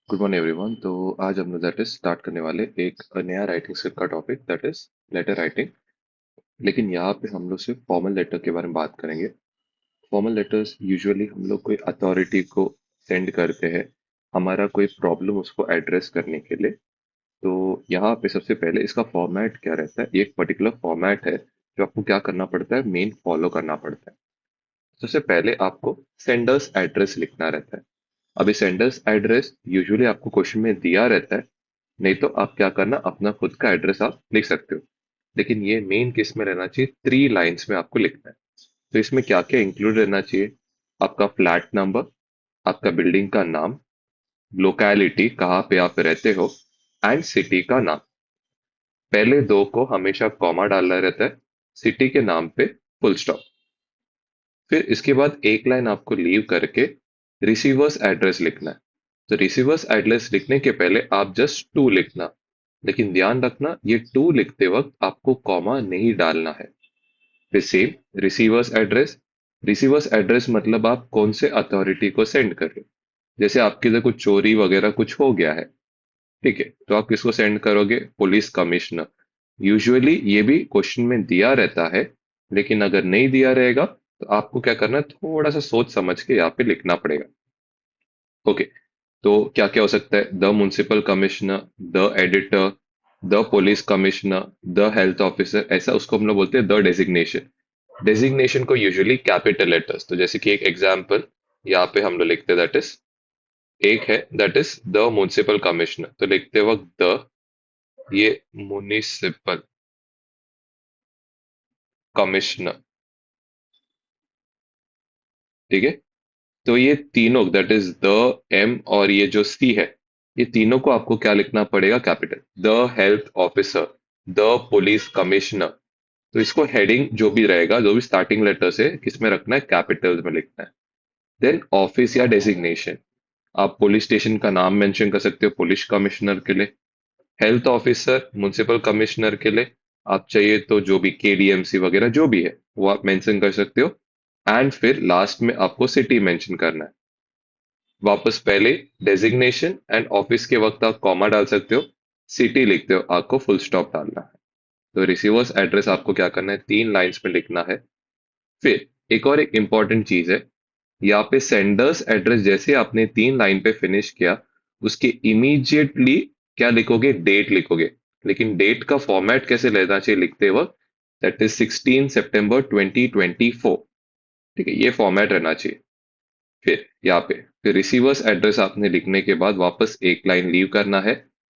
Good morning everyone. तो आज हम लोग दैट इज स्टार्ट करने वाले एक नया राइटिंग स्किल का topic that is letter writing. लेकिन यहाँ पे हम लोग सिर्फ फॉर्मल लेटर के बारे में बात करेंगे। फॉर्मल लेटर्स यूजुअली हम लोग कोई अथॉरिटी को सेंड करते हैं, हमारा कोई प्रॉब्लम उसको एड्रेस करने के लिए। तो यहाँ पे सबसे पहले इसका फॉर्मेट क्या रहता है, एक पर्टिकुलर फॉर्मेट है जो आपको क्या करना पड़ता है, मेन फॉलो करना पड़ता है। सबसे पहले आपको सेंडर्स एड्रेस लिखना रहता है। अभी सेंडर्स एड्रेस यूजुअली आपको क्वेश्चन में दिया रहता है, नहीं तो आप क्या करना, अपना खुद का एड्रेस आप लिख सकते हो। लेकिन ये मेन किस में रहना चाहिए, 3 लाइन्स में आपको लिखना है। तो इसमें क्या क्या इंक्लूड रहना चाहिए, आपका फ्लैट नंबर, आपका बिल्डिंग का नाम, लोकेलिटी कहाँ पे आप रहते हो, एंड सिटी का नाम। पहले दो को हमेशा कॉमा डालना रहता है, सिटी के नाम पे फुल स्टॉप। फिर इसके बाद एक लाइन आपको लीव करके रिसीवर्स एड्रेस लिखना है। तो रिसीवर्स एड्रेस लिखने के पहले आप जस्ट टू लिखना, लेकिन ध्यान रखना ये टू लिखते वक्त आपको कॉमा नहीं डालना है। फिर same receiver's address. Receiver's address मतलब आप कौन से अथॉरिटी को सेंड कर रहे हो। जैसे आपके इधर कुछ चोरी वगैरह कुछ हो गया है, ठीक है, तो आप किसको सेंड करोगे, पुलिस कमिश्नर। यूजुअली ये भी क्वेश्चन में दिया रहता है, लेकिन अगर नहीं दिया रहेगा तो आपको क्या करना है, थोड़ा सा सोच समझ के यहाँ पे लिखना पड़ेगा। ओके, तो क्या क्या हो सकता है, the municipal commissioner, the editor, the police commissioner, the health officer, ऐसा उसको हम लोग बोलते हैं द डेजिग्नेशन। डेजिग्नेशन को यूजुअली कैपिटल लेटर्स, तो जैसे कि एक एग्जांपल यहाँ पे हम लोग लिखते हैं, दैट इज एक है that is the municipal commissioner, तो लिखते वक्त द, ये म्युनिसिपल कमिश्नर, ठीक है। तो ये तीनों दैट इज द, एम और ये जो सी है, ये तीनों को आपको क्या लिखना पड़ेगा, capital. The health officer, the police commissioner, तो इसको हेडिंग जो भी रहेगा, जो भी स्टार्टिंग लेटर से किसमें रखना है, कैपिटल में लिखना है। देन ऑफिस या डेजिग्नेशन, आप पुलिस स्टेशन का नाम मेंशन कर सकते हो पुलिस कमिश्नर के लिए। हेल्थ ऑफिसर म्युनिसिपल कमिश्नर के लिए, आप चाहिए तो जो भी केडीएमसी वगैरह जो भी है वो आप मेंशन कर सकते हो। एंड फिर लास्ट में आपको सिटी मेंशन करना है। वापस पहले डेजिग्नेशन एंड ऑफिस के वक्त आप कॉमा डाल सकते हो, सिटी लिखते हो आपको फुल स्टॉप डालना है। तो रिसीवर्स एड्रेस आपको क्या करना है, 3 लाइंस में लिखना है। फिर एक इंपॉर्टेंट चीज है, यहाँ पे सेंडर्स एड्रेस जैसे आपने 3 लाइन पे फिनिश किया, उसके इमीडिएटली क्या लिखोगे, डेट लिखोगे। लेकिन डेट का फॉर्मेट कैसे लेना चाहिए लिखते वक्त, दैट इज 16 सितंबर 2024, ठीक है, ये फॉर्मेट रहना चाहिए। फिर यहाँ पे फिर रिसीवर्स एड्रेस आपने लिखने के बाद वापस एक लाइन लीव करना है।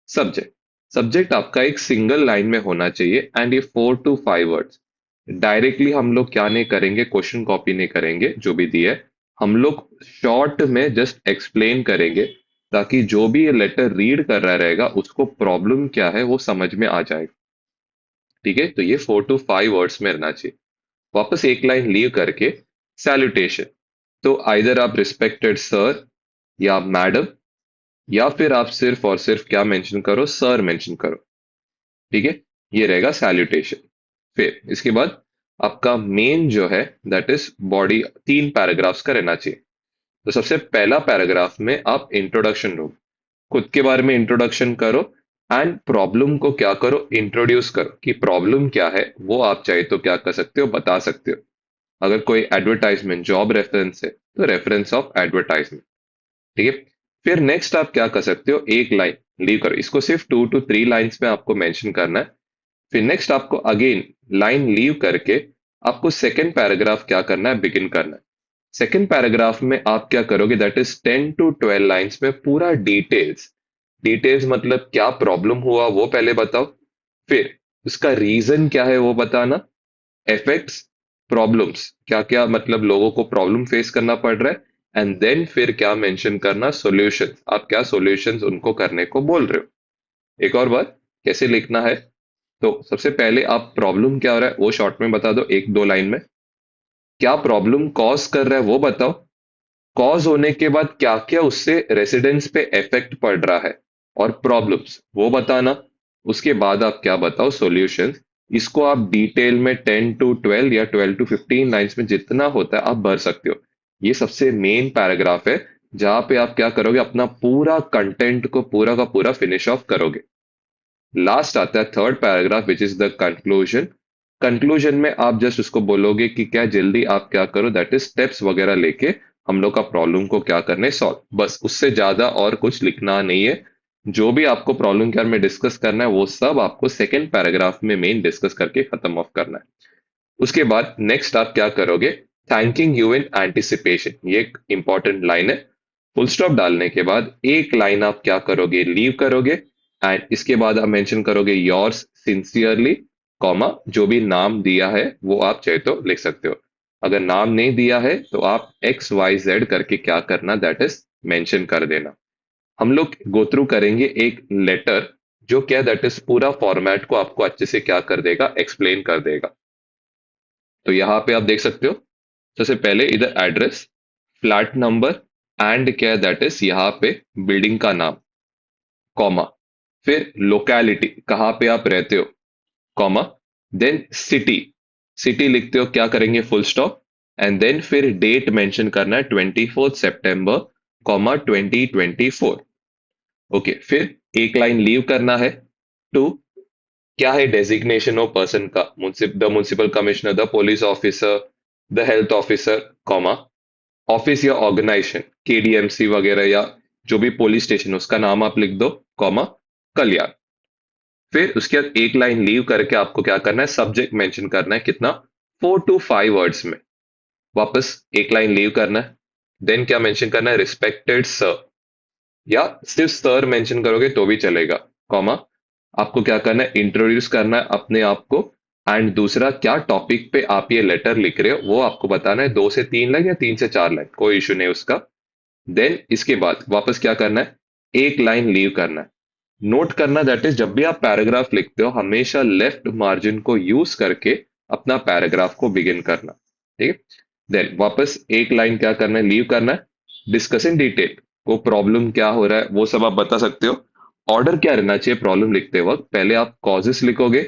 सब्जेक्ट, सब्जेक्ट आपका एक सिंगल लाइन में होना चाहिए, एंड ये 4 to 5 वर्ड्स। डायरेक्टली हम लोग क्या नहीं करेंगे, क्वेश्चन कॉपी नहीं करेंगे जो भी दिए, हम लोग शॉर्ट में जस्ट एक्सप्लेन करेंगे, ताकि जो भी ये लेटर रीड कर रहा रहेगा उसको प्रॉब्लम क्या है वो समझ में आ जाएगा। ठीक है, तो ये 4 to 5 वर्ड्स में रहना चाहिए। वापस एक लाइन लीव करके सैल्यूटेशन, तो आइदर आप रिस्पेक्टेड सर या मैडम, या फिर आप सिर्फ और सिर्फ क्या मेंशन करो, सर मेंशन करो, ठीक है, ये रहेगा सैल्यूटेशन। फिर इसके बाद आपका मेन जो है दैट इज बॉडी, 3 पैराग्राफ्स का रहना चाहिए। तो सबसे पहला पैराग्राफ में आप इंट्रोडक्शन दो, खुद के बारे में इंट्रोडक्शन करो, एंड प्रॉब्लम को क्या करो, इंट्रोड्यूस करो कि प्रॉब्लम क्या है, वो आप चाहे तो क्या कर सकते हो, बता सकते हो। अगर कोई एडवर्टाइजमेंट जॉब रेफरेंस है तो रेफरेंस ऑफ एडवर्टाइजमेंट, ठीक है। फिर नेक्स्ट आप क्या कर सकते हो, एक लाइन लीव करो, इसको सिर्फ 2 to 3 लाइंस में आपको मेंशन करना है। फिर नेक्स्ट आपको अगेन लाइन लीव करके आपको सेकंड पैराग्राफ क्या करना है, बिगिन करना है। सेकंड पैराग्राफ में आप क्या करोगे, दैट इज 10 to 12 लाइंस में पूरा डिटेल्स। डिटेल्स मतलब क्या प्रॉब्लम हुआ वो पहले बताओ, फिर उसका रीजन क्या है वो बताना, इफेक्ट्स, प्रॉब्लम्स क्या क्या, मतलब लोगों को प्रॉब्लम फेस करना पड़ रहा है, एंड देन फिर क्या मेंशन करना, सॉल्यूशन, आप क्या सॉल्यूशंस उनको करने को बोल रहे हो। एक और बार कैसे लिखना है, तो सबसे पहले आप प्रॉब्लम क्या हो रहा है वो शॉर्ट में बता दो, 1-2 लाइन में। क्या प्रॉब्लम कॉज कर रहा है वो बताओ, कॉज होने के बाद क्या क्या उससे रेसिडेंट्स पे इफेक्ट पड़ रहा है, और प्रॉब्लम्स वो बताना। उसके बाद आप क्या बताओ, सॉल्यूशंस। इसको आप डिटेल में 10 to 12 या 12 to 15 लाइंस में जितना होता है आप भर सकते हो। ये सबसे मेन पैराग्राफ है जहां पे आप क्या करोगे, अपना पूरा कंटेंट को पूरा का पूरा फिनिश ऑफ करोगे। लास्ट आता है third paragraph which is the conclusion. Conclusion में आप जस्ट उसको बोलोगे कि क्या जल्दी आप क्या करो, दैट इज स्टेप्स वगैरह लेके हम लोग का प्रॉब्लम को क्या करना है, सॉल्व। बस उससे ज्यादा और कुछ लिखना नहीं है। जो भी आपको प्रॉब्लम के बारे में डिस्कस करना है वो सब आपको सेकेंड पैराग्राफ में मेन डिस्कस करके खत्म ऑफ करना है। उसके बाद नेक्स्ट आप क्या करोगे, थैंकिंग यू इन एंटिसिपेशन, ये एक इंपॉर्टेंट लाइन है। फुल स्टॉप डालने के बाद एक लाइन आप क्या करोगे, लीव करोगे। एंड इसके बाद आप मेंशन करोगे योर्स सिंसियरली, कॉमा जो भी नाम दिया है वो आप चाहे तो लिख सकते हो। अगर नाम नहीं दिया है तो आप एक्स वाई जेड करके क्या करना, दैट इज मेंशन कर देना। हम लोग गो थ्रू करेंगे एक लेटर जो क्या दैट इज पूरा फॉर्मेट को आपको अच्छे से क्या कर देगा, एक्सप्लेन कर देगा। तो यहाँ पे आप देख सकते हो, सबसे पहले इधर एड्रेस, फ्लैट नंबर, एंड क्या दैट इज यहाँ पे बिल्डिंग का नाम, कॉमा, फिर लोकेलिटी कहाँ पे आप रहते हो, कॉमा, देन सिटी, सिटी लिखते हो क्या करेंगे, फुल स्टॉप, एंड देन फिर डेट मेंशन करना है 24 सितंबर, कॉमा 2024। ओके, फिर एक लाइन लीव करना है। टू, क्या है डेजिग्नेशन ऑफ पर्सन का, the municipal commissioner, the police officer, the health officer, comma, office या ऑर्गेनाइजेशन केडीएमसी वगैरह या जो भी पुलिस स्टेशन उसका नाम आप लिख दो, कॉमा, कल्याण। फिर उसके बाद एक लाइन लीव करके आपको क्या करना है, सब्जेक्ट मेंशन करना है कितना, 4 to 5 वर्ड्स में। वापस एक लाइन लीव करना है। देन क्या मेंशन करना है, रिस्पेक्टेड सर, या सिर्फ सर मेंशन करोगे तो भी चलेगा, कॉमा। आपको क्या करना है, इंट्रोड्यूस करना है अपने आप को। एंड दूसरा क्या टॉपिक पे आप ये लेटर लिख रहे हो वो आपको बताना है, 2 से 3 लाइन या 3 से 4 लाइन, कोई इशू नहीं उसका। देन इसके बाद वापस क्या करना है, एक लाइन लीव करना है। नोट करना दैट इज जब भी आप पैराग्राफ लिखते हो हमेशा लेफ्ट मार्जिन को यूज करके अपना पैराग्राफ को बिगिन करना, ठीक है। देन वापस एक लाइन क्या करना है, लीव करना है। डिस्कस इन डिटेल, को प्रॉब्लम क्या हो रहा है वो सब आप बता सकते हो। ऑर्डर क्या रहना चाहिए प्रॉब्लम लिखते वक्त, पहले आप कॉजेस लिखोगे,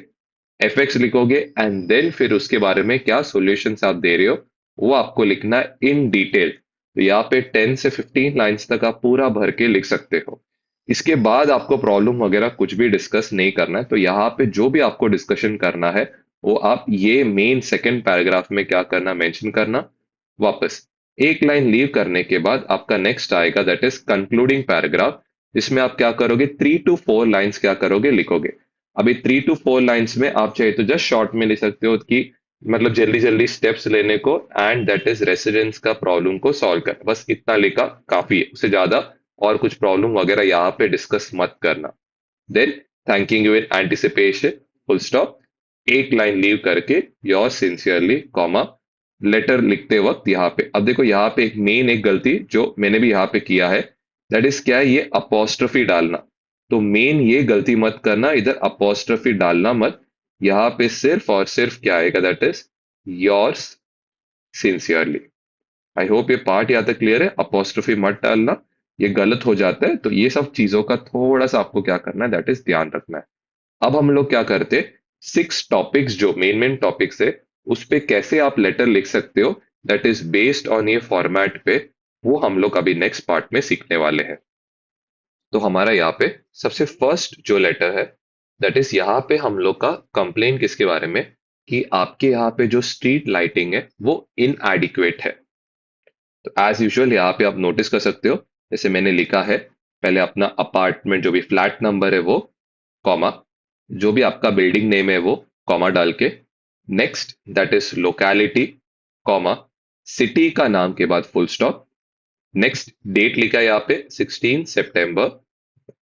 एफेक्ट्स लिखोगे, एंड देन फिर उसके बारे में क्या सॉल्यूशंस आप दे रहे हो वो आपको लिखना है इन डिटेल। तो यहाँ पे 10 से 15 लाइंस तक आप पूरा भर के लिख सकते हो। इसके बाद आपको प्रॉब्लम वगैरह कुछ भी डिस्कस नहीं करना है। तो यहाँ पे जो भी आपको डिस्कशन करना है वो आप ये मेन सेकंड पैराग्राफ में क्या करना, मेंशन करना। वापस एक लाइन लीव करने के बाद आपका नेक्स्ट आएगा दैट इज कंक्लूडिंग पैराग्राफ। इसमें आप क्या करोगे, 3 to 4 लाइंस क्या करोगे, लिखोगे। अभी 3 to 4 लाइंस में आप चाहे तो जस्ट शॉर्ट में लिख सकते हो कि मतलब जल्दी जल्दी स्टेप्स लेने को, एंड दैट इज रेसिडेंट्स का प्रॉब्लम को सॉल्व कर, बस इतना लिखा काफी है, उससे ज्यादा और कुछ प्रॉब्लम वगैरह यहाँ पे डिस्कस मत करना। Then thanking you in anticipation, full stop, एक लाइन लीव करके योर सिंसियरली, कॉमा, लेटर लिखते वक्त यहाँ पे अब देखो, यहाँ पे एक गलती जो मैंने भी यहाँ पे किया है, दैट इज क्या है, ये अपोस्ट्रोफी डालना। तो मेन ये गलती मत करना, इधर अपोस्ट्रोफी डालना मत। यहाँ पे सिर्फ और सिर्फ क्या आएगा, that is yours sincerely. I hope ये पार्ट यहाँ तक क्लियर है, अपोस्ट्रोफी मत डालना, ये गलत हो जाता है। तो ये सब चीजों का थोड़ा सा आपको क्या करना है, दैट इज ध्यान रखना है। अब हम लोग क्या करते, 6 टॉपिक्स जो मेन मेन टॉपिक्स है उस पे कैसे आप लेटर लिख सकते हो, दैट इज बेस्ड ऑन ये फॉर्मेट पे, वो हम लोग अभी नेक्स्ट पार्ट में सीखने वाले हैं। तो हमारा यहाँ पे सबसे फर्स्ट जो लेटर है, दैट इज यहाँ पे हम लोग का कंप्लेन किसके बारे में, कि आपके यहाँ पे जो स्ट्रीट लाइटिंग है वो इनएडिक्वेट है। तो एज यूजुअल यहाँ पे आप नोटिस कर सकते हो, जैसे मैंने लिखा है, पहले अपना अपार्टमेंट जो भी फ्लैट नंबर है वो, कॉमा, जो भी आपका बिल्डिंग नेम है वो, कॉमा डाल के, next that is locality, comma, city का नाम के बाद फुल स्टॉप, नेक्स्ट डेट लिखा है यहाँ पे 16 सितंबर,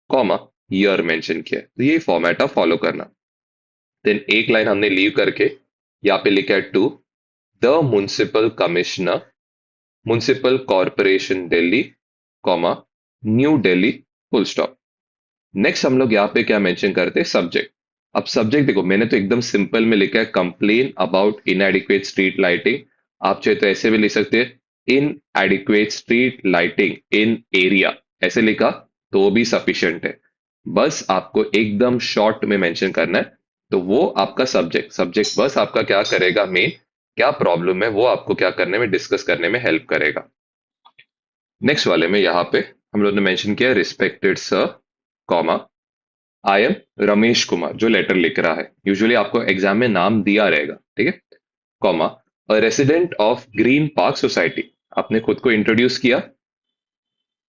कॉमा, ईयर मेंशन किया है। तो ये फॉर्मेट आप फॉलो करना। देन एक लाइन हमने लीव करके यहाँ पे लिखा है to the municipal commissioner, municipal corporation Delhi, comma, New Delhi, full stop. Next हम लोग यहाँ पे क्या मेंशन करते हैं, सब्जेक्ट। अब सब्जेक्ट देखो, मैंने तो एकदम सिंपल में लिखा है, कंप्लेन अबाउट इनएडिक्वेट स्ट्रीट लाइटिंग। आप चाहे तो ऐसे भी लिख सकते हैं, इन एडिक्वेट स्ट्रीट लाइटिंग इन एरिया, ऐसे लिखा तो भी सफिशिएंट है। बस आपको एकदम शॉर्ट में मेंशन करना है। तो वो आपका सब्जेक्ट, सब्जेक्ट बस आपका क्या करेगा, मेन क्या प्रॉब्लम है वो आपको क्या करने में, डिस्कस करने में हेल्प करेगा। नेक्स्ट वाले में यहाँ पे हम लोग ने मेंशन किया respected sir, comma, I am Ramesh Kumar, जो लेटर लिख रहा है, यूजुअली आपको एग्जाम में नाम दिया रहेगा, ठीक है, comma, a resident of green park society, आपने खुद को इंट्रोड्यूस किया।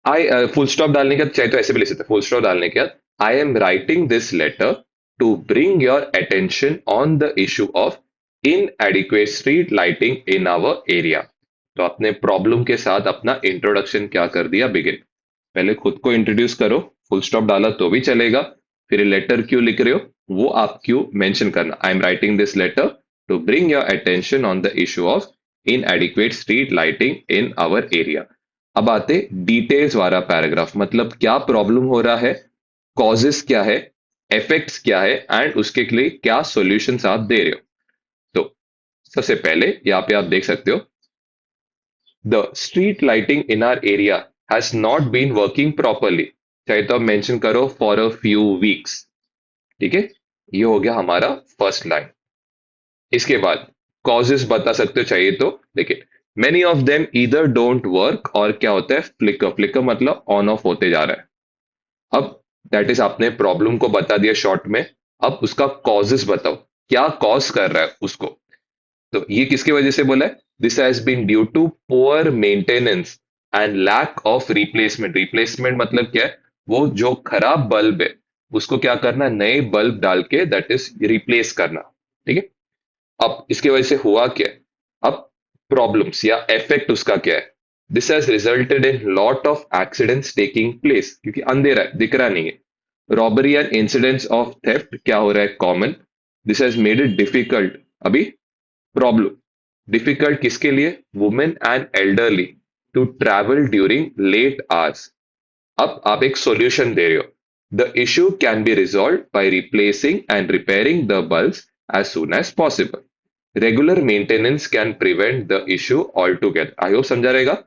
आई फुल स्टॉप डालने के बाद, चाहे तो ऐसे भी लिख सकते, फुल स्टॉप डालने के बाद I am writing this letter to bring your attention on the issue of inadequate street lighting in our area. तो आपने प्रॉब्लम के साथ अपना इंट्रोडक्शन क्या कर दिया, बिगिन। पहले खुद को इंट्रोड्यूस करो, फुल स्टॉप डाला तो भी चलेगा, फिर लेटर क्यों लिख रहे हो वो आप क्यों मेंशन करना, I am writing this letter to bring your attention on the issue of inadequate street lighting in our area. अब आते डिटेल्स वाला पैराग्राफ, मतलब क्या प्रॉब्लम हो रहा है, कॉजेस क्या है, इफेक्ट्स क्या है, एंड उसके लिए क्या सॉल्यूशंस आप दे रहे हो। तो सबसे पहले यहाँ पे आप देख सकते हो, the street lighting in our area has not been working properly, चाहे तो आप मेंशन करो फॉर अ फ्यू वीक्स, ठीक है, ये हो गया हमारा फर्स्ट लाइन। इसके बाद कॉजेस बता सकते हो चाहिए तो, देखिए, many of them either don't work, और क्या होता है फ्लिकर, फ्लिकर मतलब ऑन ऑफ होते जा रहा है। अब दैट इज आपने प्रॉब्लम को बता दिया शॉर्ट में, अब उसका कॉजेस बताओ, क्या कॉज कर रहा है उसको। तो ये किसकी वजह से बोला है, this has been due to poor maintenance and lack of replacement. Replacement मतलब क्या है, वो जो खराब बल्ब है उसको क्या करना, नए बल्ब डाल के दैट इज रिप्लेस करना, ठीक है। अब इसकी वजह से हुआ क्या है, अब प्रॉब्लम्स या इफेक्ट उसका क्या है, this has resulted in lot of accidents taking place, क्योंकि अंधेरा है दिख रहा नहीं है। Robbery and incidents of theft क्या हो रहा है, common. This has made it difficult, अभी प्रॉब्लम, डिफिकल्ट किसके लिए, women and elderly to travel during late hours. अब आप एक सॉल्यूशन दे रहे हो, the issue can be resolve by replacing and repairing the bulbs as soon as possible. Regular maintenance can prevent the issue all together. I hope समझा रहेगा।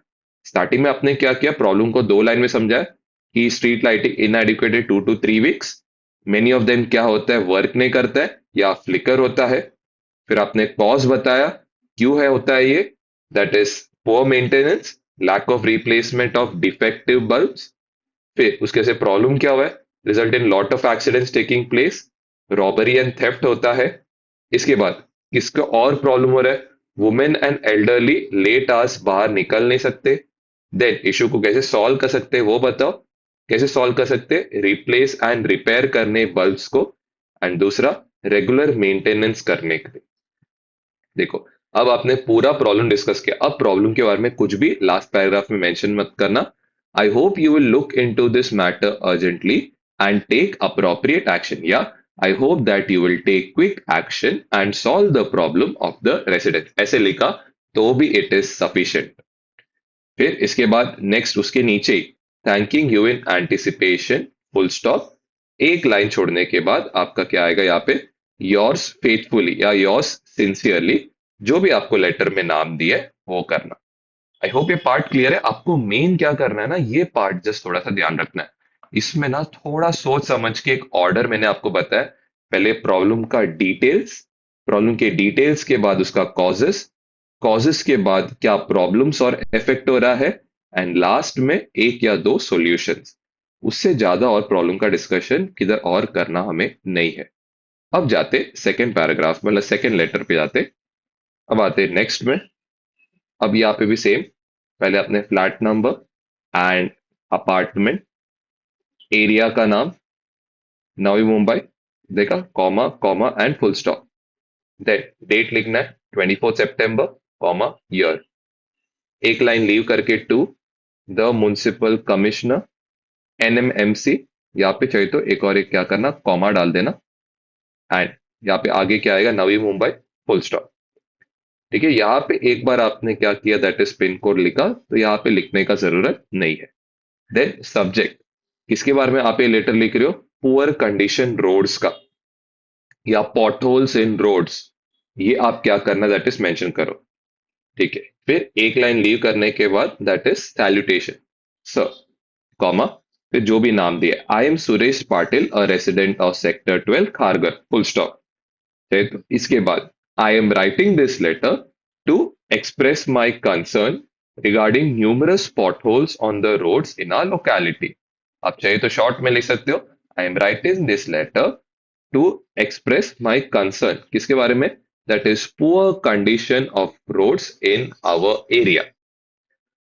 Starting में आपने क्या किया, प्रॉब्लम को दो लाइन में समझा है कि स्ट्रीट लाइटिंग इनएडिक्वेट है 2 to 3 weeks, many of them क्या होता है, वर्क नहीं करता है या फ्लिकर होता है। फिर आपने कॉज बताया, क्यों है होता है ये, that is poor maintenance, lack of replacement of defective bulbs. फिर उसके से प्रॉब्लम क्या हुआ है, result in lot of accidents taking place, robbery and theft होता है। इसके बाद किसका और प्रॉब्लम हो रहा है, women and elderly late hours बाहर निकल नहीं सकते। देन इशू को कैसे सॉल्व कर सकते हैं वो बताओ, कैसे सॉल्व कर सकते हैं, रिप्लेस एंड रिपेयर करने बल्ब्स को, एंड दूसरा रेगुलर मेंटेनेंस करने के लिए। देखो, अब आपने पूरा प्रॉब्लम डिस्कस किया, अब प्रॉब्लम के बारे में कुछ भी लास्ट पैराग्राफ में मेंशन मत करना। I hope you will look into this matter urgently and take appropriate action, या I hope that you will take quick action and solve the problem of the resident, ऐसे लिखा तो भी it is sufficient. फिर इसके बाद next उसके नीचे thanking you in anticipation, full stop, एक लाइन छोड़ने के बाद आपका क्या आएगा यहाँ पे, योर्स फेथफुली या योर्स सिंसियरली, जो भी आपको लेटर में नाम दिया है वो करना। आई होप ये पार्ट क्लियर है। आपको मेन क्या करना है ना, ये पार्ट जस्ट थोड़ा सा ध्यान रखना है, इसमें ना थोड़ा सोच समझ के एक ऑर्डर मैंने आपको बताया, पहले प्रॉब्लम का डिटेल्स, प्रॉब्लम के डिटेल्स के बाद उसका कॉजेस, कॉजेस के बाद क्या प्रॉब्लम्स और इफेक्ट हो रहा है, एंड लास्ट में एक या दो सॉल्यूशंस। उससे ज्यादा और प्रॉब्लम का डिस्कशन किधर और करना हमें नहीं है। अब जाते सेकंड पैराग्राफ मतलब सेकंड लेटर पे जाते, अब आते नेक्स्ट में। अब यहाँ पे भी सेम, पहले अपने flat number and apartment, area का नाम नवी मुंबई, देखा, comma comma and full stop. Then date लिखना है 24 सितंबर, कॉमा ईयर, एक लाइन लीव करके to the municipal commissioner NMMC, यहाँ पे चाहिए तो एक और एक क्या करना, कॉमा डाल देना, एंड यहाँ पे आगे क्या आएगा, नवी मुंबई, फुल स्टॉप। ठीक है, यहाँ पे एक बार आपने क्या किया, दैट इज पिन कोड लिखा, तो यहाँ पे लिखने का जरूरत नहीं है। देन सब्जेक्ट, किसके बारे में आप ये लेटर लिख रहे हो, पुअर कंडीशन रोड्स का या पॉट होल्स इन रोड्स, ये आप क्या करना, दैट इज मेंशन करो। ठीक है, फिर एक लाइन लीव करने के बाद that is salutation, sir, comma, फिर जो भी नाम दिया, I am Suresh Patil a resident of sector 12 Kharghar, full stop. इसके बाद I am writing this letter to express my concern regarding numerous potholes on the roads in our locality. आप चाहिए तो शॉर्ट में लिख सकते हो, I am writing this letter to express my concern, किसके बारे में, that is poor condition of roads in our area.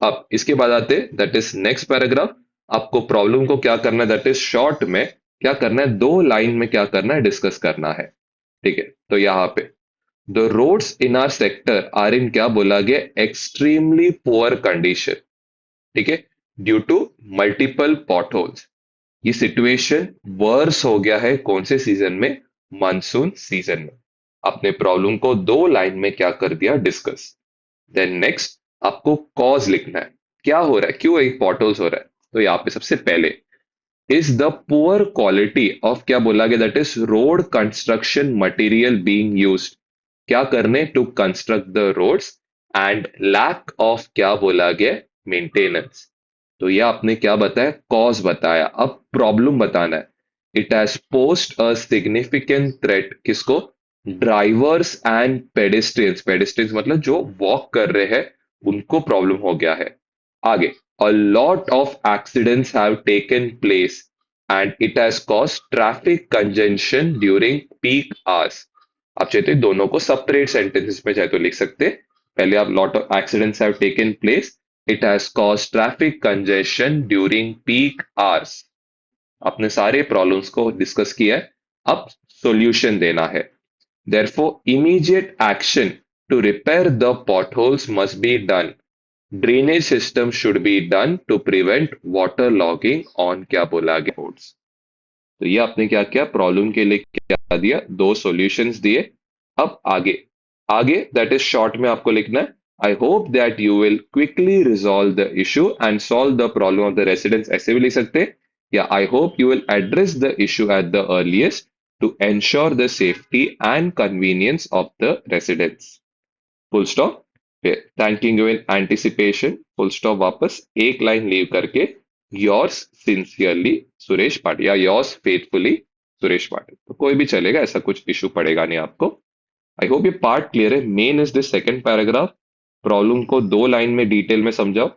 अब इसके बाद आते दैट इज नेक्स्ट पैराग्राफ। आपको प्रॉब्लम को क्या करना है, दैट इज शॉर्ट में क्या करना है, दो लाइन में क्या करना है, डिस्कस करना है। ठीक है, तो यहाँ पे the roads in our sector are in क्या बोला गया, एक्सट्रीमली पुअर कंडीशन। ठीक है, due to multiple potholes. ये सिचुएशन वर्स हो गया है कौन से सीजन में, मानसून सीजन में। आपने प्रॉब्लम को दो लाइन में क्या कर दिया, डिस्कस। देन नेक्स्ट आपको कॉज लिखना है, क्या हो रहा है, क्यों एक पॉटहोल्स हो रहा है। तो यहाँ पे सबसे पहले is the poor quality of क्या बोला गया, that is road construction material being used, क्या करने to construct the roads, and lack of क्या बोला गया, मेंटेनेंस। तो ये आपने क्या बताया, कॉज बताया। अब प्रॉब्लम बताना है, it has posed a significant threat, किसको, ड्राइवर्स एंड पेडेस्ट्रियंस, पेडेस्ट्रियंस मतलब जो वॉक कर रहे हैं उनको प्रॉब्लम हो गया है। आगे, a lot of accidents have taken place and it has caused traffic congestion during peak hours। आप चाहते हैं दोनों को सेपरेट सेंटेंसेस में चाहे तो लिख सकते हैं। पहले आप lot of accidents have taken place, it has caused traffic congestion during peak hours। आपने सारे प्रॉब्लम्स को डिस्कस किया है, अब सॉल्यूशन देना है। Therefore, immediate action to repair the potholes must be done। Drainage system should be done to prevent water logging on क्या बोला गया रोड्स। तो ये आपने क्या किया, प्रॉब्लम के लिए क्या दिया, दो सॉल्यूशंस दिए। अब आगे, आगे दैट इज शॉर्ट में आपको लिखना है, I hope that you will quickly resolve the issue and solve the problem of the residents, ऐसे भी लिख सकते हैं, या I hope you will address the issue at the earliest to ensure the safety and convenience of the residents, full stop. फिर thanking you in anticipation, full stop, वापस एक line leave करके योर्स सिंसियरली सुरेश पाटिल या yours faithfully Suresh Patil, तो कोई भी चलेगा, ऐसा कुछ इशू पड़ेगा नहीं आपको। आई होप ये पार्ट क्लियर है। Main is this second paragraph, problem को दो लाइन में डिटेल में समझाओ,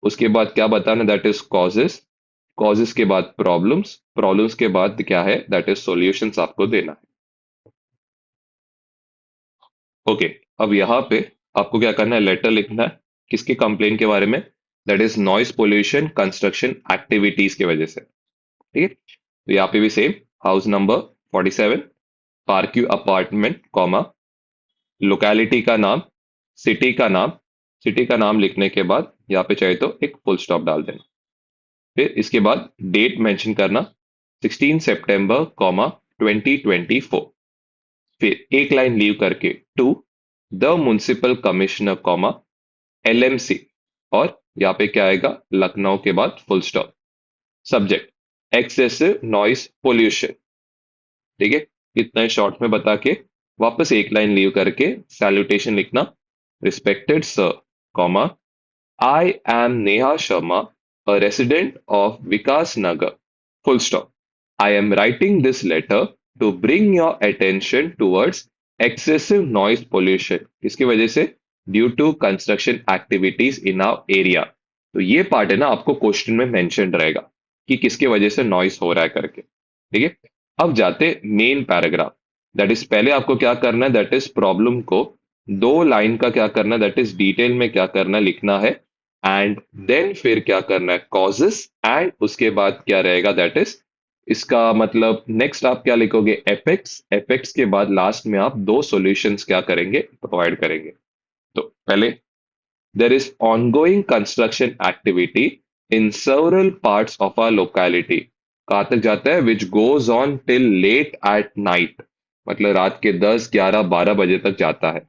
उसके बाद क्या बताना, दैट इज कॉजेस, कॉजेस के बाद प्रॉब्लम्स, प्रॉब्लम्स के बाद क्या है, दैट इज सॉल्यूशंस आपको देना है। ओके, अब यहाँ पे आपको क्या करना है, लेटर लिखना है, किसके कंप्लेन के बारे में, that is noise pollution construction activities की वजह से। ठीक है, तो यहाँ पे भी same, house number 47, पार्क्यू apartment, comma, locality का नाम, सिटी का नाम, सिटी का नाम लिखने के बाद यहाँ पे चाहे तो एक फुल स्टॉप डाल देना। फिर इसके बाद डेट मेंशन करना, 16 सितंबर कॉमा 2024। फिर एक लाइन लीव करके to the municipal commissioner comma LMC, और यहाँ पे क्या आएगा, लखनऊ के बाद full stop. Subject excessive noise pollution. ठीक है, इतना ही शॉर्ट में बता के वापस एक लाइन लीव करके सैल्यूटेशन लिखना, respected sir comma I am Neha Sharma, a resident of Vikas Nagar, full stop। I am writing this letter to bring your attention towards excessive noise pollution। किसकी वजह से, due to construction activities in our area. तो ये part है ना, आपको question में mention रहेगा कि किसकी वजह से नॉइस हो रहा है करके। ठीक है, अब जाते मेन पैराग्राफ, दैट इज पहले आपको क्या करना है, दैट इज प्रॉब्लम को दो लाइन का क्या करना है, दैट इज डिटेल में क्या करना लिखना है, एंड देन फिर क्या करना है, कॉजेस, एंड उसके बाद क्या रहेगा, दैट इज इसका मतलब नेक्स्ट आप क्या लिखोगे, एपेक्स, एपेक्स के बाद लास्ट में आप दो सॉल्यूशंस क्या करेंगे, प्रोवाइड करेंगे। तो पहले, there is ongoing construction activity in several parts of our locality, कहां तक जाता है, which goes on till late at night, मतलब रात के 10 11 12 बजे तक जाता है।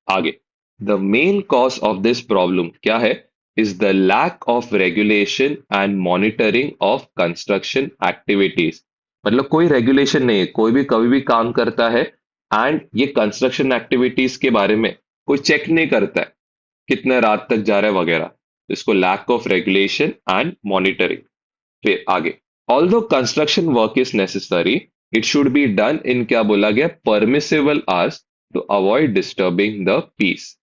आगे, the main cause of this problem क्या है, is the lack of regulation and monitoring of construction activities. मतलब कोई रेगुलेशन नहीं है, कोई भी कभी भी काम करता है, एंड ये कंस्ट्रक्शन एक्टिविटीज के बारे में कोई चेक नहीं करता है, कितने रात तक जा रहा है वगैरह। इसको lack of regulation and monitoring. फिर आगे, although construction work is necessary, it should be done in क्या बोला गया, permissible hours to avoid disturbing the peace.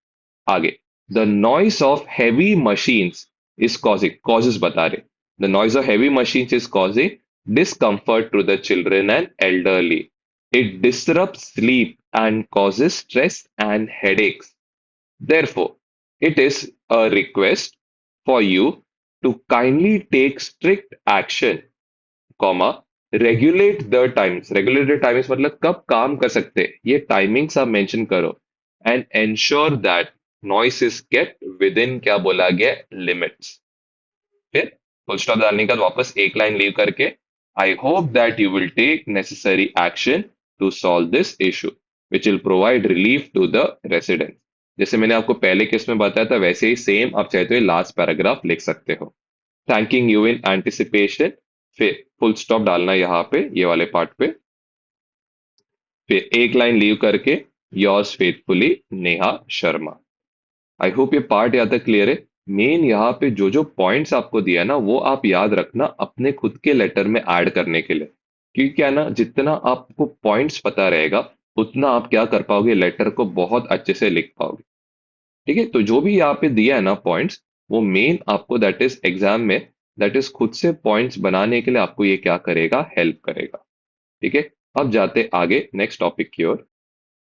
आगे, the noise of heavy machines is causing, causes बता रहे, the noise of heavy machines is causing discomfort to the children and elderly. It disrupts sleep and causes stress and headaches. Therefore, it is a request for you to kindly take strict action, comma, regulate the times. Regulate the times मतलब कब काम कर सकते हैं, ये timings आप mention करो, and ensure that noise is kept with in क्या बोला गया लिमिट्स। फिर फुल स्टॉप डालने के बाद वापस एक लाइन लीव करके I hope that you will take necessary action to solve this issue which will provide relief to the resident. जैसे मैंने आपको पहले केस में बताया था वैसे ही सेम आप चाहे तो ये लास्ट पैराग्राफ लिख सकते हो, थैंकिंग यू इन एंटिसिपेशन, फिर फुल स्टॉप डालना यहाँ पे ये वाले पार्ट पे, फिर एक लाइन लीव करके yours faithfully Neha Sharma. I hope ये पार्ट यहाँ तक क्लियर है। मेन यहाँ पे जो जो पॉइंट्स आपको दिया है ना वो आप याद रखना अपने खुद के लेटर में ऐड करने के लिए, क्योंकि क्या ना जितना आपको पॉइंट्स पता रहेगा उतना आप क्या कर पाओगे, लेटर को बहुत अच्छे से लिख पाओगे। ठीक है, तो जो भी यहाँ पे दिया है ना पॉइंट्स, वो मेन आपको दैट इज एग्जाम में दैट इज खुद से पॉइंट्स बनाने के लिए आपको ये क्या करेगा, हेल्प करेगा। ठीक है, अब जाते आगे नेक्स्ट टॉपिक की ओर।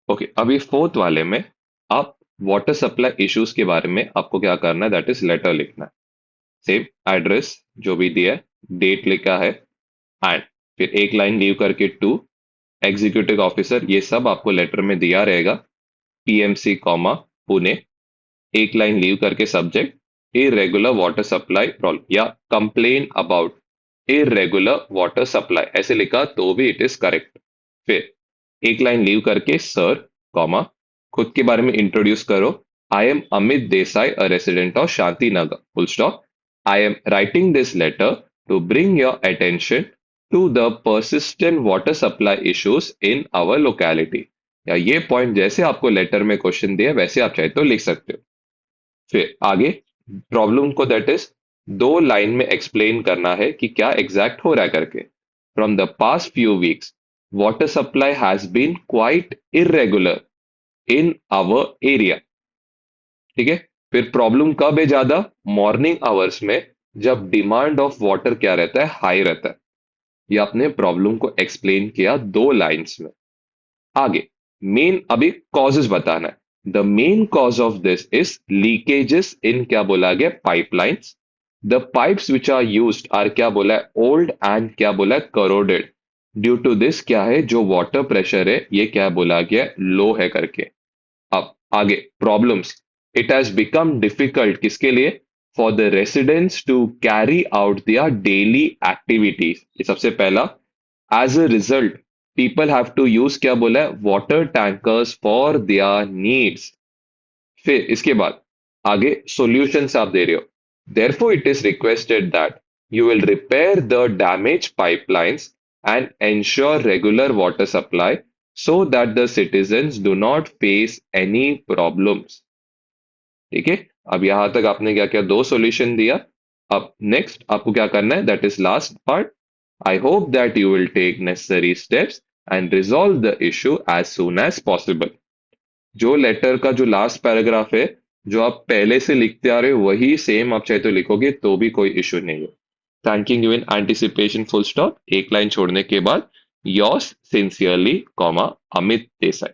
ओके, अभी फोर्थ वाले में आप वाटर सप्लाई इश्यूज के बारे में आपको क्या करना है, दैट इज लेटर लिखना है। सेम एड्रेस जो भी दिया है, डेट लिखा है, एंड फिर एक लाइन लीव करके टू एग्जीक्यूटिव ऑफिसर, ये सब आपको लेटर में दिया रहेगा, पीएमसी कॉमा पुणे, एक लाइन लीव करके subject irregular water supply problem या complain about irregular water supply ऐसे लिखा तो भी इट इज करेक्ट। फिर एक लाइन लीव करके सर कॉमा खुद के बारे में इंट्रोड्यूस करो, I am Amit Desai a resident of Shanti Nagar full stop, I am writing this letter to bring your attention to the persistent water supply issues in our locality. या ये पॉइंट जैसे आपको लेटर में क्वेश्चन दिया वैसे आप चाहे तो लिख सकते हो। फिर आगे प्रॉब्लम को दैट इज दो लाइन में एक्सप्लेन करना है कि क्या एग्जैक्ट हो रहा है करके। From the past few weeks water supply has been quite irregular in our area. ठीक है, फिर प्रॉब्लम कब है ज्यादा, मॉर्निंग आवर्स में जब डिमांड ऑफ वाटर क्या रहता है, हाई रहता है। ये आपने प्रॉब्लम को एक्सप्लेन किया दो लाइंस में। आगे मेन अभी कॉजेस बताना है। The main cause of this is leakages in क्या बोला गया, pipelines. The pipes which are used are क्या बोला है, ओल्ड एंड क्या बोला है, करोडेड। ड्यू टू दिस क्या है, जो वाटर प्रेशर है ये क्या बोला गया, लो है करके। अब आगे problems, it has become difficult किसके लिए, for the residents to carry out their daily activities. ये सबसे पहला, as a result people have to use क्या बोला है, water tankers for their needs. फिर इसके बाद आगे सॉल्यूशंस आप दे रहे हो, therefore it is requested that you will repair the damage pipelines and ensure regular water supply so that the citizens do not face any problems। ठीक है, अब यहां तक आपने क्या किया, दो सॉल्यूशन दिया। अब नेक्स्ट आपको क्या करना है, that is last part, I hope that you will take necessary steps and resolve the issue as soon as possible. जो लेटर का जो लास्ट पैराग्राफ है, जो आप पहले से लिखते आ रहे हो वही सेम आप चाहे तो लिखोगे तो भी कोई इशू नहीं है। Thanking you in anticipation full stop, एक लाइन छोड़ने के बाद yours sincerely comma Amit Desai.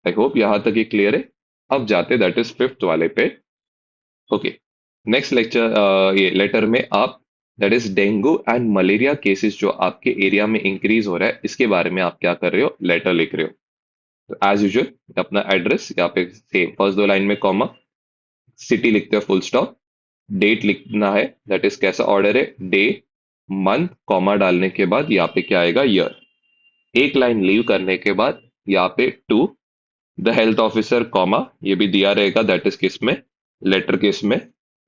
I hope यहां तक ये क्लियर है। अब जाते दैट इज फिफ्थ वाले पे। ओके, नेक्स्ट लेक्चर ये लेटर में आप that is dengue and malaria cases जो आपके एरिया में इंक्रीज हो रहा है इसके बारे में आप क्या कर रहे हो, लेटर लिख रहे हो। तो एज यूजुअल अपना एड्रेस यहाँ पे सेम फर्स्ट दो लाइन में कॉमा, सिटी लिखते हो फुल स्टॉप, डेट लिखना है दैट इज कैसा ऑर्डर है, डे मंथ कॉमा डालने के बाद यहाँ पे क्या आएगा, ईयर। एक लाइन लीव करने के बाद यहाँ पे to the health officer comma, ये भी दिया रहेगा दैट इज किस में, लेटर किस में,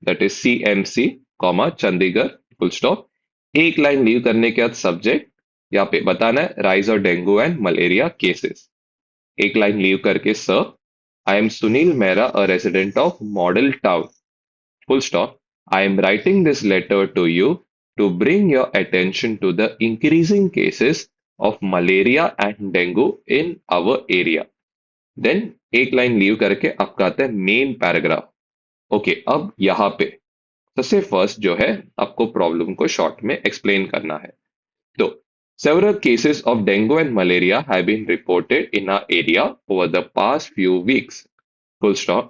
that is CMC comma Chandigarh full stop. एक लाइन लीव करने के बाद सब्जेक्ट यहाँ पे बताना है राइज और डेंगू एंड मलेरिया केसेस। एक लाइन लीव करके sir, I am Sunil Mehra a resident of model town full stop, I am writing this letter to you to bring your attention to the increasing cases of malaria and dengue in our area। Then एक line leave करके आपका आता है main paragraph, okay, अब यहाँ पे सबसे first जो है आपको प्रॉब्लम को शॉर्ट में एक्सप्लेन करना है। तो several cases of dengue and malaria have been reported in our area over the past few weeks. Full stop.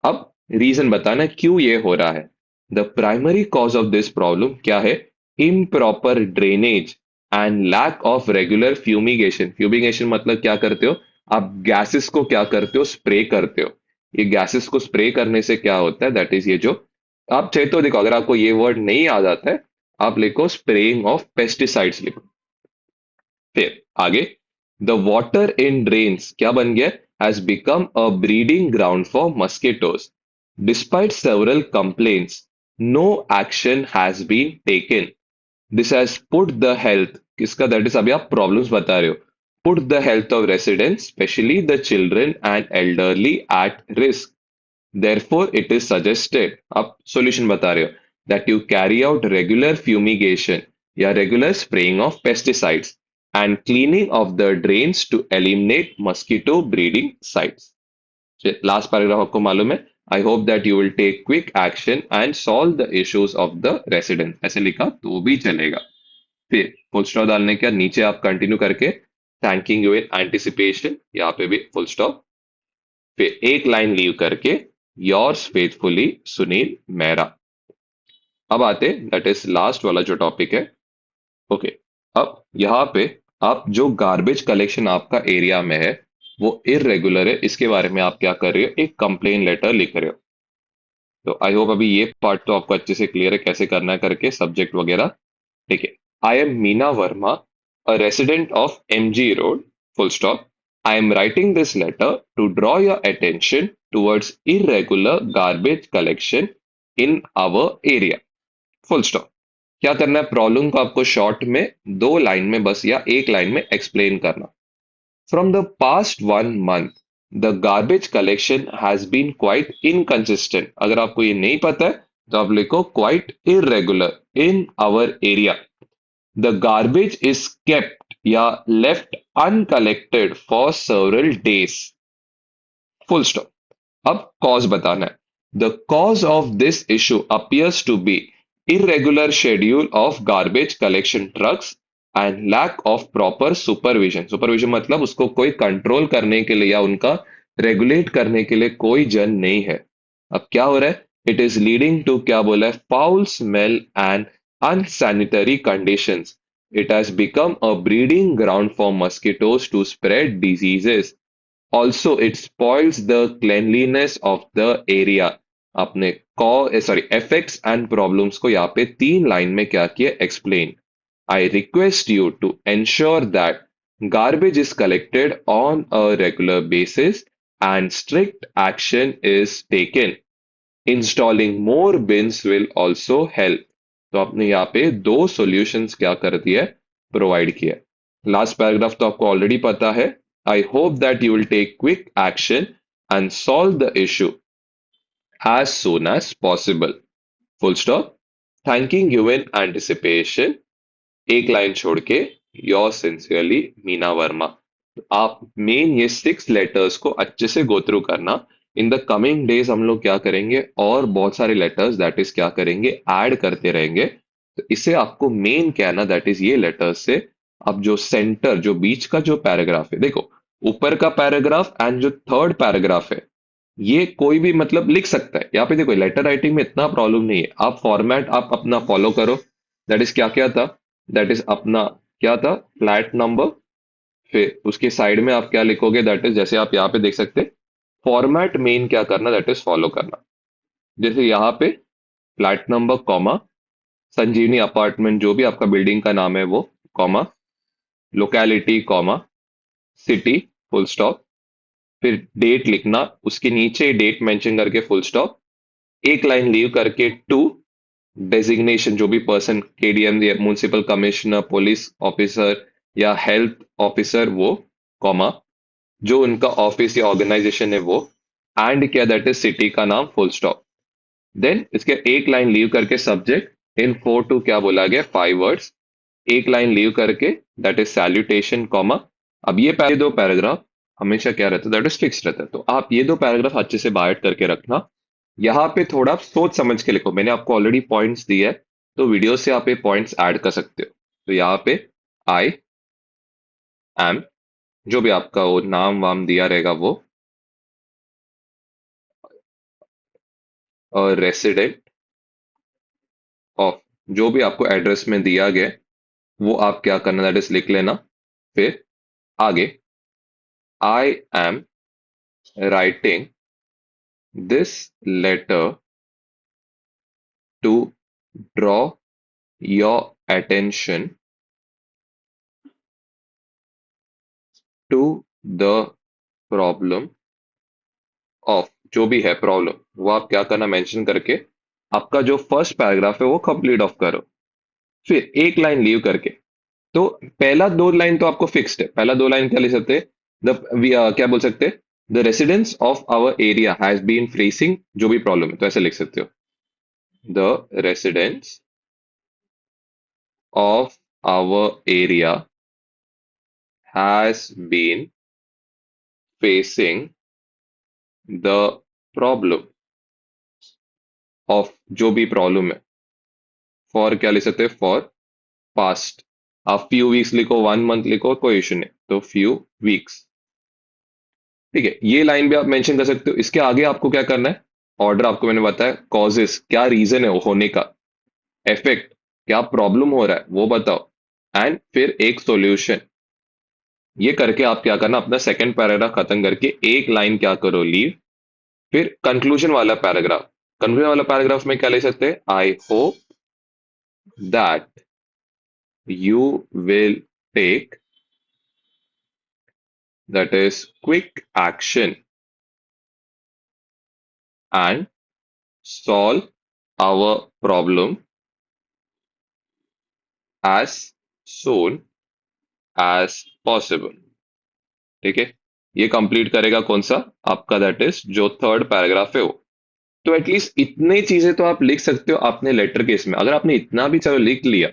अब रीजन बताना क्यों ये हो रहा है। The primary cause of this problem क्या है? Improper drainage and lack of regular fumigation. Fumigation मतलब क्या करते हो? आप गैसेस को क्या करते हो? स्प्रे करते हो। ये गैसेस को स्प्रे करने से क्या होता है? दैट इज ये जो आप चाहे तो देखो, अगर आपको ये वर्ड नहीं याद आता है, आप लिखो स्प्रेइंग ऑफ पेस्टिसाइड्स लिखो। फिर आगे, द वाटर इन ड्रेन्स क्या बन गया? Has become a breeding ground for mosquitoes. Despite several complaints, no action has been taken. This has put the health, किसका? दैट इज, अभी आप प्रॉब्लम्स बता रहे हो, put the health of residents especially the children and elderly at risk. Therefore, it is suggested, आप solution बता रहे हो, that you carry out regular fumigation या regular spraying of pesticides and cleaning of the drains to eliminate mosquito breeding sites. Last paragraph आपको मालूम है। I hope that you will take quick action and solve the issues of the resident. ऐसे लिखा तो भी चलेगा। फिर full stop डालने के बाद नीचे आप कंटिन्यू करके थैंकिंग यू इन एंटिसिपेशन, यहाँ पे भी फुल स्टॉप। फिर एक लाइन लीव करके योर्स फेथफुली सुनील मेहरा। अब आते दैट इज लास्ट वाला जो टॉपिक है। ओके, अब यहाँ पे आप जो गार्बेज कलेक्शन आपका एरिया में है वो इरेगुलर है, इसके बारे में आप क्या कर रहे हो? एक कंप्लेन लेटर लिख रहे हो। तो आई होप अभी ये पार्ट तो आपको अच्छे से क्लियर है कैसे करना है करके, सब्जेक्ट वगैरह। ठीक है। I am Meena Verma, a resident of MG road, full stop. I am writing this letter to draw your attention towards irregular garbage collection in our area. Full stop. क्या करना है? प्रॉब्लम को आपको शॉर्ट में दो लाइन में बस या एक लाइन में एक्सप्लेन करना। From the past 1 month, the garbage collection has been quite inconsistent. अगर आपको ये नहीं पता है तो आप लिखो quite irregular in our area. The garbage is kept या left uncollected for several days. Full stop. अब cause बताना है। The cause of this issue appears to be irregular schedule of garbage collection trucks and lack of proper supervision. Supervision मतलब उसको कोई control करने के लिए या उनका रेगुलेट करने के लिए कोई जन नहीं है। अब क्या हो रहा है? इट इज लीडिंग टू, क्या बोला है? Foul smell and unsanitary conditions. It has become a breeding ground for mosquitoes to spread diseases. Also it spoils the cleanliness of the area. आपने सॉरी एफेक्ट्स एंड प्रॉब्लम्स को यहाँ पे तीन line में क्या किया? Explain. I request you to ensure that garbage is collected on a regular basis and strict action is taken. Installing more bins will also help. तो आपने यहाँ पे दो सॉल्यूशंस क्या कर दिया? प्रोवाइड किया। लास्ट पैराग्राफ तो आपको ऑलरेडी पता है। I hope that you will take quick action and solve the issue as soon as possible. Full stop. Thanking you in anticipation. एक लाइन छोड़ के योर सिंसियरली मीना वर्मा। आप मेन ये 6 लेटर्स को अच्छे से गो थ्रू करना। इन द कमिंग डेज हम लोग क्या करेंगे, और बहुत सारे लेटर्स दैट इज क्या करेंगे, ऐड करते रहेंगे। तो इसे आपको मेन क्या है ना, दैट इज ये लेटर्स से अब जो सेंटर, जो बीच का जो पैराग्राफ है, देखो ऊपर का पैराग्राफ एंड जो थर्ड पैराग्राफ है, ये कोई भी मतलब लिख सकता है। यहाँ पे देखो लेटर राइटिंग में इतना प्रॉब्लम नहीं है। आप फॉर्मेट आप अपना फॉलो करो। दैट इज क्या क्या था? दैट इज अपना क्या था? Flat number. फिर उसके साइड में आप क्या लिखोगे? दैट इज जैसे आप यहाँ पे देख सकते, फॉर्मेट मेन क्या करना, दैट इज फॉलो करना। जैसे यहाँ पे फ्लैट नंबर कॉमा, संजीवनी अपार्टमेंट जो भी आपका बिल्डिंग का नाम है वो, comma, locality comma, city, full stop. फिर डेट लिखना, उसके नीचे डेट मेंशन करके फुल स्टॉप। एक लाइन लीव करके टू, डेजिग्नेशन जो भी पर्सन, केडीएम या म्युनिसिपल कमिश्नर, पुलिस ऑफिसर या हेल्थ ऑफिसर वो, कॉमा, जो उनका ऑफिस या ऑर्गेनाइजेशन है वो, एंड क्या, दैट इज सिटी का नाम, फुल स्टॉप। देन इसके एक लाइन लीव करके सब्जेक्ट इन 4 to क्या बोला गया, 5 words। एक लाइन लीव करके दैट इज सैल्यूटेशन कॉमा। अब ये पहले दो पैराग्राफ हमेशा क्या रहता है, दैट इज फिक्स रहता है। तो आप ये दो पैराग्राफ अच्छे से बाइट करके रखना। यहाँ पे थोड़ा सोच समझ के लिखो, मैंने आपको ऑलरेडी पॉइंट्स दिए है, तो वीडियो से आप ये पॉइंट्स ऐड कर सकते हो। तो यहाँ पे आई एम, जो भी आपका वो नाम वाम दिया रहेगा वो, और रेसिडेंट ऑफ, जो भी आपको एड्रेस में दिया गया है, वो आप क्या करना, दैट इज लिख लेना। फिर आगे, I am writing this letter to draw your attention to the problem of, जो भी है प्रॉब्लम, वो आप क्या करना मेंशन करके आपका जो फर्स्ट पैराग्राफ है वो कंप्लीट ऑफ करो। फिर एक लाइन लीव करके, तो पहला दो लाइन तो आपको फिक्स्ड है, पहला दो लाइन क्या लिख सकते हैं, क्या बोल सकते हैं, the residents of our area has been facing, जो भी प्रॉब्लम है तो ऐसे लिख सकते हो, the residents of our area has been facing the problem of, जो भी प्रॉब्लम है, फॉर क्या लिख सकते हैं, फॉर पास्ट, आप फ्यू वीक्स लिखो, वन मंथ लिखो, कोई इशू नहीं, तो फ्यू वीक्स। ठीक है, ये लाइन भी आप मेंशन कर सकते हो। इसके आगे आपको क्या करना है, ऑर्डर आपको मैंने बताया, कॉजेस क्या रीजन है वो होने का, इफेक्ट क्या प्रॉब्लम हो रहा है वो बताओ, एंड फिर एक सॉल्यूशन। ये करके आप क्या करना, अपना सेकंड पैराग्राफ खत्म करके एक लाइन क्या करो, लीव। फिर कंक्लूजन वाला पैराग्राफ, कंक्लूजन वाला पैराग्राफ में क्या ले सकते हैं, आई hope that you will take, that is quick action, and solve our problem as soon as possible। ठीक है, ये कंप्लीट करेगा कौन सा, आपका दैट इज जो थर्ड पैराग्राफ है वो। तो एटलीस्ट इतने चीजें तो आप लिख सकते हो आपने लेटर केस में। अगर आपने इतना भी चलो लिख लिया,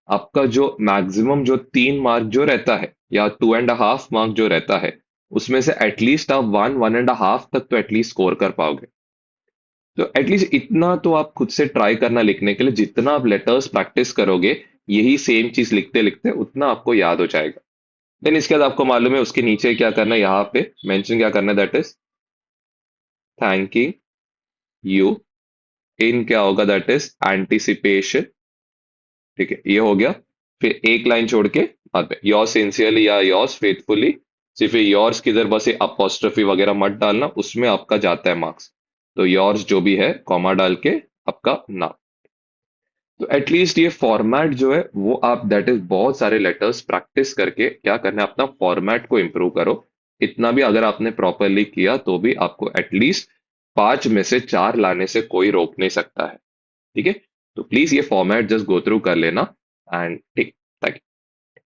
आपका जो मैक्सिमम जो 3 मार्क जो रहता है, या 2.5 मार्क जो रहता है, उसमें से एटलीस्ट आप 1.5 तक तो एटलीस्ट स्कोर कर पाओगे। तो एटलीस्ट इतना तो आप खुद से ट्राई करना लिखने के लिए, जितना आप लेटर्स प्रैक्टिस करोगे, यही सेम चीज लिखते लिखते उतना आपको याद हो जाएगा। देन इसके बाद आपको मालूम है उसके नीचे क्या करना है, यहाँ पे मेंशन क्या करना है, दैट इज थैंकिंग यू इन, क्या होगा, दैट इज एंटिसिपेशन। ठीक है, ये हो गया। फिर एक लाइन छोड़ के बाद में योर सिंसियरली या योर्स फेथफुली, सिर्फ योर्स किधर बस अपोस्ट्रोफी वगैरह मत डालना, उसमें आपका जाता है मार्क्स। तो योर्स जो भी है कॉमा डाल के आपका नाम। तो एटलीस्ट ये फॉर्मेट जो है वो आप, दैट इज बहुत सारे लेटर्स प्रैक्टिस करके क्या करना है, अपना फॉर्मेट को इम्प्रूव करो। इतना भी अगर आपने प्रॉपरली किया तो भी आपको एटलीस्ट 5 में से 4 लाने से कोई रोक नहीं सकता है। ठीक है, तो प्लीज ये फॉर्मेट जस्ट गो थ्रू कर लेना, एंड ठीक।